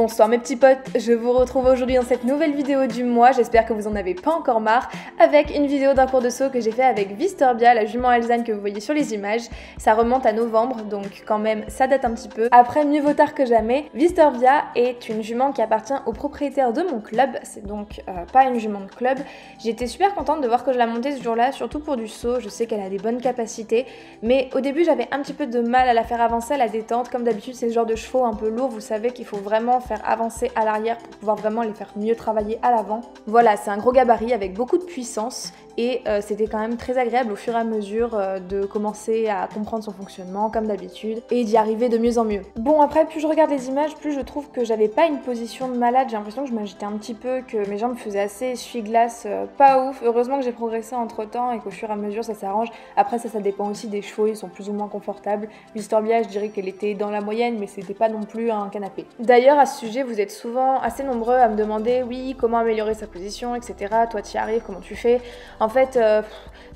Bonsoir mes petits potes, je vous retrouve aujourd'hui dans cette nouvelle vidéo du mois, j'espère que vous en avez pas encore marre, avec une vidéo d'un cours de saut que j'ai fait avec Vistorbia, la jument alezane que vous voyez sur les images. Ça remonte à novembre, donc quand même ça date un petit peu. Après, mieux vaut tard que jamais, Vistorbia est une jument qui appartient au propriétaire de mon club, c'est donc pas une jument de club. J'étais super contente de voir que je la montais ce jour-là, surtout pour du saut, je sais qu'elle a des bonnes capacités, mais au début j'avais un petit peu de mal à la faire avancer à la détente, comme d'habitude c'est ce genre de chevaux un peu lourd, vous savez qu'il faut vraiment faire avancer à l'arrière pour pouvoir vraiment les faire mieux travailler à l'avant. Voilà, c'est un gros gabarit avec beaucoup de puissance et c'était quand même très agréable au fur et à mesure de commencer à comprendre son fonctionnement comme d'habitude et d'y arriver de mieux en mieux. Bon, après plus je regarde les images, plus je trouve que j'avais pas une position de malade, j'ai l'impression que je m'agitais un petit peu, que mes jambes faisaient assez essuie-glace, pas ouf. Heureusement que j'ai progressé entre temps et qu'au fur et à mesure ça s'arrange. Après ça dépend aussi des chevaux, ils sont plus ou moins confortables. Vistorbia, je dirais qu'elle était dans la moyenne, mais c'était pas non plus un canapé. D'ailleurs à ce sujet, vous êtes souvent assez nombreux à me demander oui, comment améliorer sa position, etc. Toi tu y arrives, comment tu fais? En fait,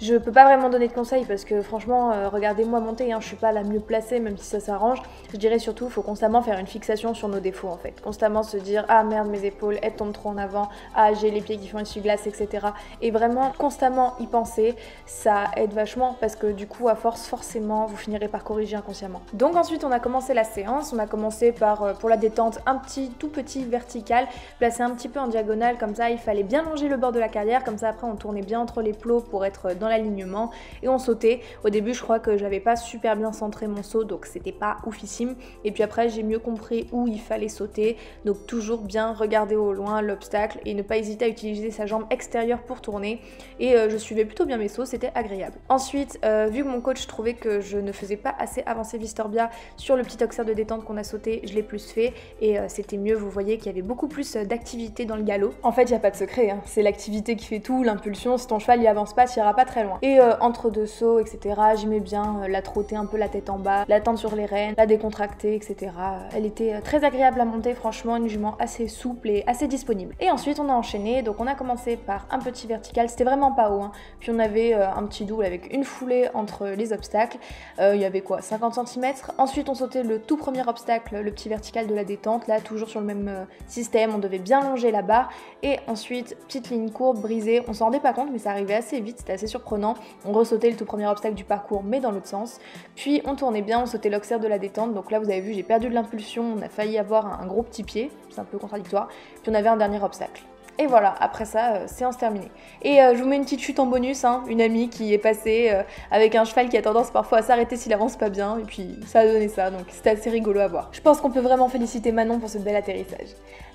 je peux pas vraiment donner de conseils parce que franchement, regardez-moi monter, hein, je suis pas la mieux placée même si ça s'arrange. Je dirais surtout, il faut constamment faire une fixation sur nos défauts en fait. Constamment se dire ah merde mes épaules, elles tombent trop en avant, ah j'ai les pieds qui font essuie-glace, etc. Et vraiment constamment y penser, ça aide vachement parce que du coup à force forcément vous finirez par corriger inconsciemment. Donc ensuite on a commencé la séance, on a commencé par pour la détente un tout petit vertical, placé un petit peu en diagonale comme ça, il fallait bien longer le bord de la carrière, comme ça après on tournait bien entre les plots pour être dans l'alignement et on sautait. Au début je crois que j'avais pas super bien centré mon saut donc c'était pas oufissime et puis après j'ai mieux compris où il fallait sauter, donc toujours bien regarder au loin l'obstacle et ne pas hésiter à utiliser sa jambe extérieure pour tourner et je suivais plutôt bien mes sauts, c'était agréable. Ensuite vu que mon coach trouvait que je ne faisais pas assez avancer Vistorbia sur le petit oxer de détente qu'on a sauté, je l'ai plus fait et c'était mieux, vous voyez qu'il y avait beaucoup plus d'activité dans le galop. En fait il n'y a pas de secret, hein. C'est l'activité qui fait tout, l'impulsion, si ton cheval il avance pas, tu iras pas très loin. Et entre deux sauts, etc., j'aimais bien la trotter un peu la tête en bas, la tendre sur les rênes, la décontracter, etc. Elle était très agréable à monter, franchement, une jument assez souple et assez disponible. Et ensuite on a enchaîné, donc on a commencé par un petit vertical, c'était vraiment pas haut, hein. Puis on avait un petit double avec une foulée entre les obstacles, il y avait quoi, 50 cm. Ensuite on sautait le tout premier obstacle, le petit vertical de la détente, là toujours sur le même système, on devait bien longer la barre et ensuite petite ligne courbe brisée, on s'en rendait pas compte mais ça arrivait assez vite, c'était assez surprenant. On ressautait le tout premier obstacle du parcours mais dans l'autre sens, puis on tournait bien, on sautait l'oxer de la détente, donc là vous avez vu j'ai perdu de l'impulsion, on a failli avoir un gros petit pied, c'est un peu contradictoire, puis on avait un dernier obstacle. Et voilà, après ça, séance terminée. Et je vous mets une petite chute en bonus, hein, une amie qui est passée avec un cheval qui a tendance parfois à s'arrêter s'il avance pas bien, et puis ça a donné ça, donc c'était assez rigolo à voir. Je pense qu'on peut vraiment féliciter Manon pour ce bel atterrissage.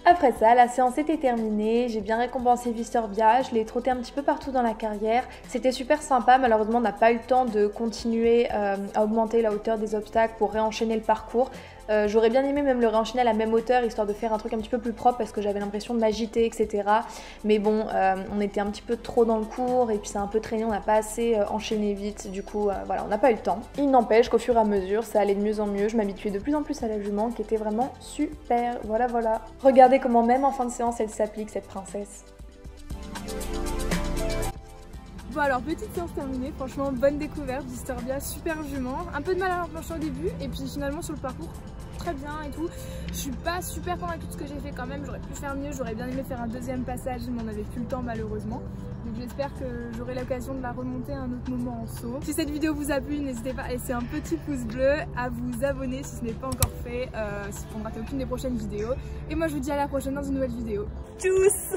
Après ça, la séance était terminée, j'ai bien récompensé Vistorbia, je l'ai trotté un petit peu partout dans la carrière, c'était super sympa, malheureusement on n'a pas eu le temps de continuer à augmenter la hauteur des obstacles pour réenchaîner le parcours. J'aurais bien aimé même le réenchaîner à la même hauteur histoire de faire un truc un petit peu plus propre parce que j'avais l'impression de m'agiter, etc. Mais bon, on était un petit peu trop dans le cours et puis c'est un peu traîné, on n'a pas assez enchaîné vite, du coup voilà, on n'a pas eu le temps. Il n'empêche qu'au fur et à mesure, ça allait de mieux en mieux, je m'habituais de plus en plus à la jument qui était vraiment super, voilà. Regardez comment même en fin de séance elle s'applique cette princesse. Bon alors petite séance terminée, franchement bonne découverte, Vistorbia, super jument, un peu de mal à l'enclencher au début et puis finalement sur le parcours très bien et tout. Je suis pas super convaincue de ce que j'ai fait quand même, j'aurais pu faire mieux, j'aurais bien aimé faire un deuxième passage mais on n'avait plus le temps malheureusement. Donc j'espère que j'aurai l'occasion de la remonter à un autre moment en saut. Si cette vidéo vous a plu, n'hésitez pas à laisser un petit pouce bleu, à vous abonner si ce n'est pas encore fait, pour ne rater aucune des prochaines vidéos. Et moi je vous dis à la prochaine dans une nouvelle vidéo. Tchuss!